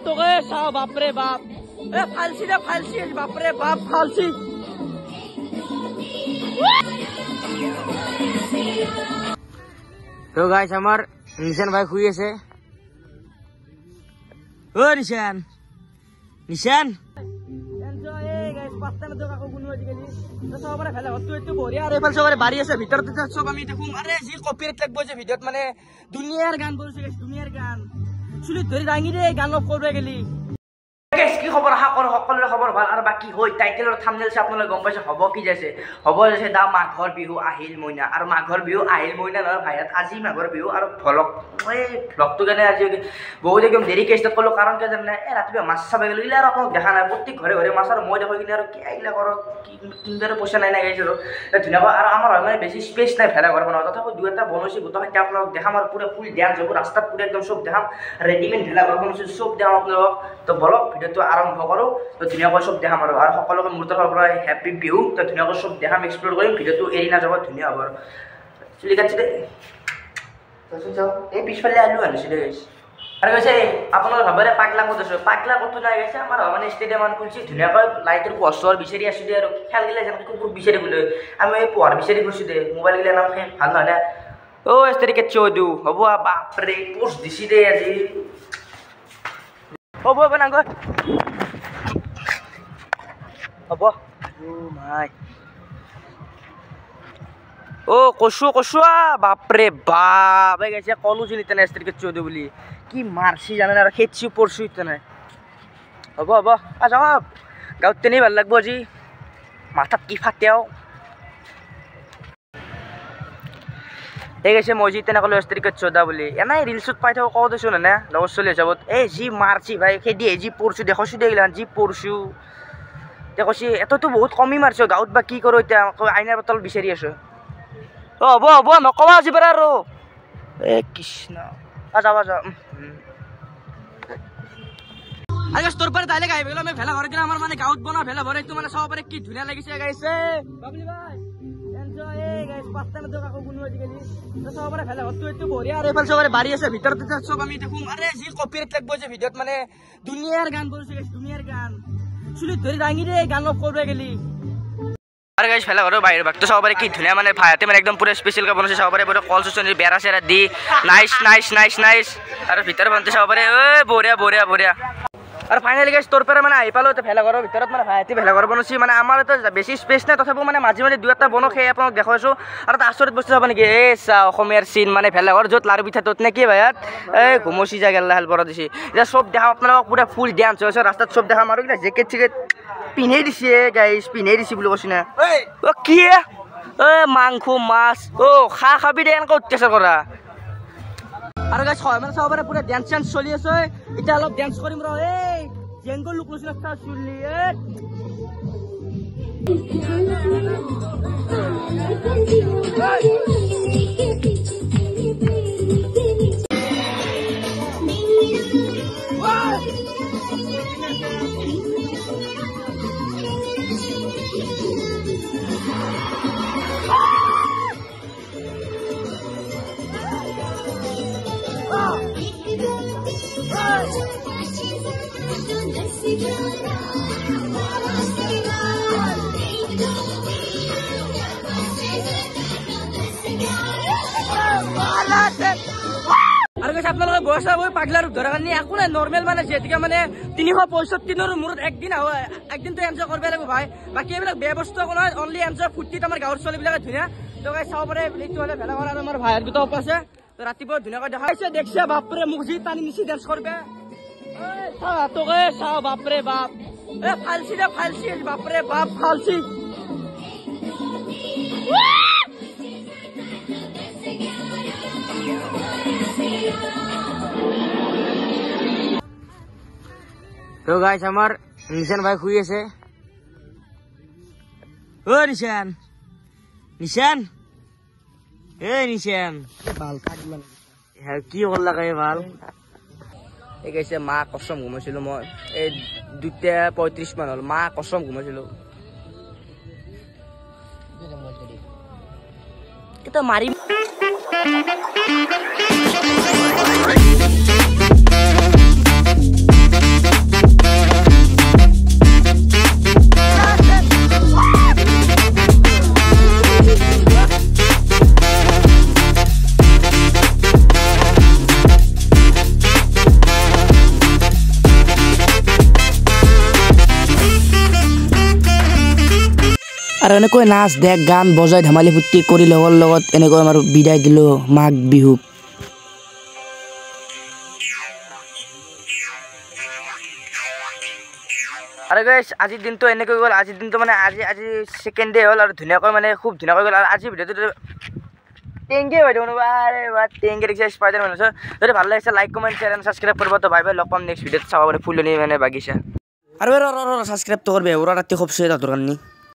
তোকে চাও বাপরে বাপ ফালছি দে ফালছি বাপরে বাপ ফালছি তো গাইস আমার নিশান ভাই শুই আছে ও নিশান নিশান বাড়ি আছে ভিতৰত চব আমি দেখো আৰে যি কপিৰাইট লাগব যে ভিডিঅ'ত মানে দুনিয়াৰ গান বলছে দুনিয়াৰ গান চুলিত ধৰি দাঙি দে গান অফ কৰিব গেলি কি খবৰ আশা কৰো সকলোৰে খবৰ ভাল আৰু বাকি হৈ টাইটেলৰ থাম্বনেল চাই আপোনালোকে গম পাইছে হ'ব কি যাইছে হ'ব যাইছে দা মাঘৰ বিহু আহিল মইনা আৰু মাঘৰ বিহু আহিল মইনা নহয় ভাইয়াত আজি মাঘৰ বিহু আৰু ভ্লগটো কাৰণে আজি বহুত একদম দেৰিকে ষ্টাৰ্ট কৰিলোঁ কাৰণ কিয় জানে ৰাতিপুৱা মাছ চাব গ'লোঁ ইলা আৰু আপোনাক দেখা নাই প্ৰত্যেক ঘৰে ঘৰে মাছ আৰু মই দেখো কিনে আৰু কি আহিলে ঘৰ কিনবাৰে পইচা নাই গাইছোঁ ধুনীয়াকৈ আৰু আমাৰ হয় মানে বেছি স্পেচ নাই ভেলা ঘৰ বনাব তথাপি দুই এটা বনাইছোঁ গোটেই আপোনালোক দেখাম আৰু পুৰা ফুল ধ্যান যাব ৰাস্তাত পুৰা একদম চব দেখাম ৰেডিমেড ভেলা ঘৰ বনাইছোঁ চব দেখাম আপোনালোকক তো বলক ভিডিঅ'টো আৰম্ভ কৰোঁ তো ধুনীয়াকৈ চব দেখাম আৰু সকলোকে মোৰ তৰফৰ পৰা হেপী বিহু তো ধুনীয়াকৈ চব দেখাম এক্সপ্ল'ৰ কৰিম ভিডিঅ'টো এৰি নাযাব ধুনীয়া হ'ব আৰু চুলি কাটছি দে চাওঁ এই পিছফালে আলু আনিছোঁ দে গাইছ আৰু কৈছে আপোনালোকে ভাবে পাগলা ক'ত আছোঁ পাগলা ক'তো নাই গৈছে আমাৰ মানে ষ্টেডিয়াম খুলিছে ধুনীয়াকৈ লাইটৰ পোহৰ বিচাৰি আছোঁ দে আৰু খেল গিলা যেনেকৈ কুকুৰ বিচাৰি গ'লো আমি এই পোহৰ বিচাৰি গৈছোঁ দে মোবাইল গিলা নাম ভাল নহয় না অ' এষ্টেৰিকে চৌদু হ'ব বাপৰে পোষ্ট দিছি দে আজি হ'ব হ'ব নাংগ হ'ব মাই অ' কচু কচু বাপৰে বাপ গাইছে কলো চিনি তেনে এষ্টেৰিকে চৌদু বুলি কি মাৰছি জানে আৰু খেতছিও পৰছোঁ তেনে হ'ব হ'ব যাওঁ গাঁৱত তেনেই ভাল লাগব আজি মাথাত কি ফাটেও এই গৈছে মই যি তেনেকৈ এষ্টেৰিকে চৌদা বুলি এনেই ৰিলচত পাই থাকোঁ কওঁ দেচোন এনে লগৰ চলি হিচাপত এই যি মাৰছি ভাই খেদি যি পৰছোঁ দেখছোঁ দে এইগিলাখান যি পৰছোঁ এতিয়া কৈছে এততো বহুত কমি মাৰছ গাঁৱত বা কি কৰোঁ এতিয়া আইনাৰ বটল বিচাৰি আছোঁ অ' হ'ব হ'ব নকবা আজি পৰা আৰু এই কৃষ্ণ যাবা যাওঁ আগে তোৰ পৰা ডাইৰেক্ট আহি গ'লো আমি ভেলা ঘৰ দিনা আমাৰ মানে গাঁৱত বনোৱা ভেলা ঘৰ এইটো মানে চাব পাৰে কি ধুনীয়া লাগিছে গাইছে বাবলি ভাই পাঁচটা নদী কাকো কোনো আজিকালি চাব পাৰে ভেলা ঘৰটো এইটো বঢ়িয়া আৰু এইফালে চাব পাৰে বাৰী আছে ভিতৰত চব আমি দেখোঁ আৰে যি কপিৰাইট লাগব যে ভিডিঅ'ত মানে দুনিয়াৰ গান বলছে দুনিয়াৰ গান চুলিত ধৰি দাঙি দে গান অফ কৰিব গেলি আৰু গাইছ ভেলা ঘৰৰ বাহিৰৰ ভাগটো চাব পাৰে কি ধুনীয়া মানে ভাইয়াতে মানে একদম পুৰা স্পেচিয়েলকৈ বনাইছে চাব পাৰে পুৰা কল চচনি বেৰা চেৰা দি নাইচ নাইচ নাইচ নাইচ আৰু ভিতৰত বান্ধি চাব পাৰে ঐ বঢ়িয়া বঢ়িয়া বঢ়িয়া আৰু ফাইনেলি গাইছ তোৰ পৰা মানে আহি পালোঁ ভেলা ঘৰৰ ভিতৰত মানে ভাইয়াতে ভেলা ঘৰ বনাইছে মানে আমাৰ এটা বেছি স্পেচ নাই তথাপিও মানে মাজে মাজে দুই এটা বনাওঁ সেই আপোনাক দেখুৱাইছোঁ আৰু এটা আচৰিত বস্তু চাব নেকি এই চা অসমীয়াৰ চিন মানে ভেলা ঘৰ য'ত লাৰু পিঠা ত'ত নে কি ভাইয়াত এই ঘুমচি যা গেলা হেল্প দিছে এতিয়া চব দেখাম আপোনালোকক পুৰা ফুল ডান্স হৈছে ৰাস্তাত চব দেখাম আৰু কিনা জেকেট চেকেট পিন্ধাই দিছে গাইছ পিন্ধাই দিছে বুলি কৈছে না অ' কি মাংস মাছ অ' খাবি দে এনেকৈ অত্যাচাৰ কৰা আৰু গাইছ হয় মানে চাব পাৰে পুৰা ডান্স চান্স চলি আছে এতিয়া অলপ ডান্স কৰিম ৰ এই জেংগল লোক লৈছিল চুলি আৰু কৈছে আপোনালোকে বয়স হৈ পাগলা ৰূপ ধৰাৰ কাৰণে একো নাই নৰ্মেল মানে যিহেতুকে মানে 365 মূৰত একদিনটো এনজয় কৰিব লাগিব ভাই বাকী এইবিলাক বেয়া বস্তু একো নহয় অনলি এনজয় ফূৰ্তিত আমাৰ গাঁৱৰ ছোৱালীবিলাকে ধুনীয়া তো গাইছ চাব পাৰে এইটো হ'লে ভেলা ঘৰ আৰু আমাৰ ভাইৰ দুটা অপ আছে তো ৰাতিপুৱা ধুনীয়াকৈ দেখাইছে দেখছে বাপৰে মোক যি টানি নিচি ডান্স কৰবে তোকে চাওঁ বাপৰে বাপ ফালছি দে ফালছি বাপৰে বাপ ফালছি তো গাইছ আমাৰ নিশান ভাই শুই আছে ও নিশান নিশান এই নিশান ভাল কি করলা গায়ে ভাল এই গাইছে মা কসম ঘুমাইছিলো মই এই 2:35 মান হল মা কসম ঘুমাইছিলো এটা মারি আৰু এনেকৈ নাচ দেখ গান বজাই ধেমালি ফূৰ্তি কৰি লগৰ লগত এনেকৈ আমাৰ বিদায় দিলোঁ মাঘ বিহুক। আৰু গাইছ আজিৰ দিনটো এনেকৈ গ'ল। আজিৰ দিনটো মানে আজি ছেকেণ্ড ডে হ'ল আৰু ধুনীয়াকৈ মানে খুব ধুনীয়াকৈ গ'ল। আৰু আজিৰ ভিডিঅ'টো টেংকে হৈ থাকোঁ আৰে বা টেংকে দেখিছে স্পাইডাৰ মেন আছে। যদি ভাল লাগিছে like comment share and subscribe কৰিব। তো বাই বাই, লগ পাম নেক্সট ভিডিঅ'ত। চাব পাৰে ফুলনি মানে বাগিচা আৰু ছাবস্ক্ৰাইবটো কৰবে ওৰা ৰাতি খুব তাহাঁতৰ কাৰণে।